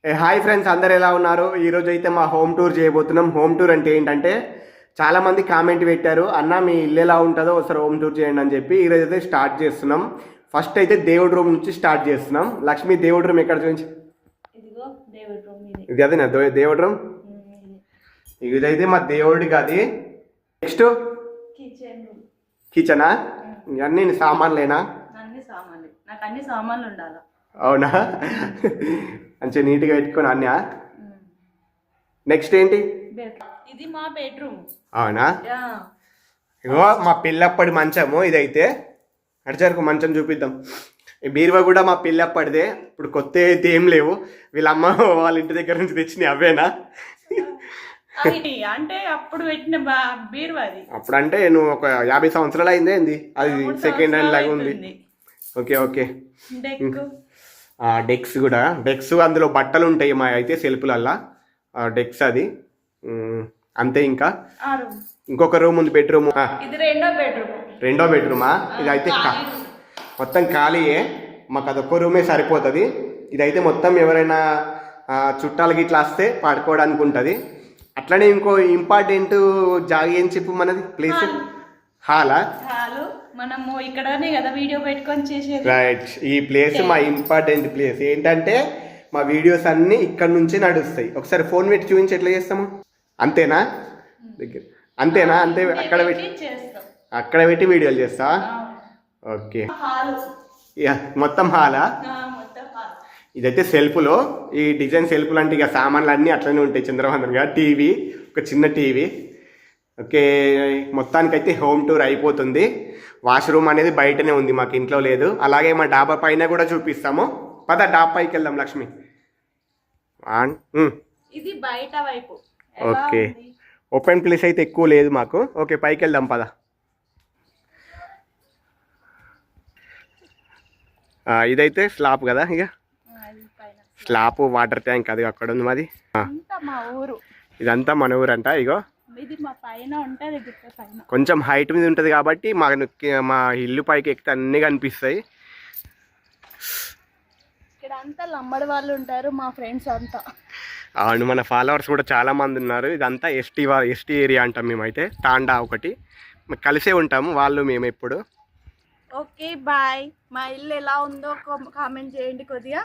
Hi friends, అందరు ఎలా ఉన్నారు? ఈరోజు అయితే మా హోమ్ టూర్ చేయబోతున్నాం. హోమ్ టూర్ అంటే ఏంటంటే చాలామంది కామెంట్ పెట్టారు, అన్న మీ ఇల్లు ఎలా ఉంటుందో ఒకసారి హోమ్ టూర్ చేయండి అని చెప్పి. ఈరోజు అయితే స్టార్ట్ చేస్తున్నాం. ఫస్ట్ అయితే దేవుడి రూమ్ నుంచి స్టార్ట్ చేస్తున్నాం. లక్ష్మి, దేవుడి రూమ్ ఎక్కడ చూపించి. ఇది అదే నా దేవుడి రూమ్. ఇదైతే మా దేవుడి గది. నెక్స్ట్ కిచెనా? ఇవన్నీ సామాన్లేనా? నాకు అన్ని సామాన్లు ఉండాలి. అవునా? మంచిగా నీట్గా పెట్టుకొని అన్నీ. నెక్స్ట్ ఏంటి? ఇది మా బెడ్రూమ్. అవునా? ఇగో మా పిల్లప్పటి మంచము ఇదైతే. అడిచరకు మంచం చూపిద్దాం. ఈ బీరువా కూడా మా పిల్లప్పటిదే. ఇప్పుడు కొత్త అయితే ఏం లేవు, వీళ్ళ అమ్మ వాళ్ళ ఇంటి దగ్గర నుంచి తెచ్చినాయి. అవేనా? అంటే అప్పుడు పెట్టిన బీరువా అది. అప్పుడు అంటే నువ్వు ఒక 50 సంవత్సరాలు అయిందే ఏంది? అది సెకండ్ హ్యాండ్ లాగా ఉంది. Okay okay. డెక్స్ కూడా, డెక్స్ అందులో బట్టలు ఉంటాయి మా అయితే సెల్ఫ్లల్లా. డెక్స్ అది అంతే. ఇంకా ఇంకొక రూమ్ ఉంది, బెడ్రూమ్. ఇది రెండో బెడ్రూమా? ఇది అయితే మొత్తం ఖాళీయే. మాకు అదొక్క రూమే సరిపోతుంది. ఇదైతే మొత్తం ఎవరైనా చుట్టాలకి ఇట్లా వస్తే పడుకోవడానికి ఉంటుంది. అట్లనే ఇంకో ఇంపార్టెంట్ జాగి అని చెప్పు మనది ప్లేస్ హాలా. మనము ఇక్కడనే కదా వీడియో పెట్టుకొని చేసేది. రైట్. ఈ ప్లేస్ మా ఇంపార్టెంట్ ప్లేస్. ఏంటంటే మా వీడియోస్ అన్నీ ఇక్కడ నుంచి నడుస్తాయి. ఒకసారి ఫోన్ పెట్టి చూపించి ఎట్లా చేస్తాము? అంతేనా? దగ్గర అంతేనా? అంతే. అక్కడ పెట్టి వీడియోలు చేస్తా. ఓకే. మొత్తం హాలా? ఇదైతే సెల్ఫ్లో. ఈ డిజైన్ సెల్ఫ్లు అంటే ఇక సామాన్లు అన్నీ అట్లనే ఉంటాయి చంద్రవందనగా. టీవీ, ఒక చిన్న టీవీ. ఓకే, మొత్తానికైతే హోమ్ టూర్ అయిపోతుంది. వాష్రూమ్ అనేది బయటనే ఉంది, మాకు ఇంట్లో లేదు. అలాగే మా డాబా పైన కూడా చూపిస్తాము. పద డాబా పైకి వెళ్దాం లక్ష్మి. ఇది బయట వైపు. ఓకే, ఓపెన్ ప్లేస్ అయితే ఎక్కువ లేదు మాకు. ఓకే, పైకి వెళ్దాం పద. ఇదైతే స్లాబ్ కదా, ఇక స్లాబ్ వాటర్ ట్యాంక్ అది అక్కడ ఉంది మాది. ఇదంతా మన ఊరు అంట. ఇగో కొంచెం హైట్ మీద ఉంటుంది కాబట్టి మా ఇల్లు పైకి ఎక్కితే అన్నీ కనిపిస్తాయి. ఇక్కడ అంతా లంబడి వాళ్ళు ఉంటారు, మా ఫ్రెండ్స్ అంతా. అవును, మన ఫాలోవర్స్ కూడా చాలా మంది ఉన్నారు. ఇదంతా ఎస్టీ ఏరియా అంటాం మేమైతే. తాండా ఒకటి కలిసే ఉంటాము, వాళ్ళు మేము ఎప్పుడు. Okay bye. మా ఇల్లు ఎలా ఉందో కామెంట్ చేయండి కొద్దిగా.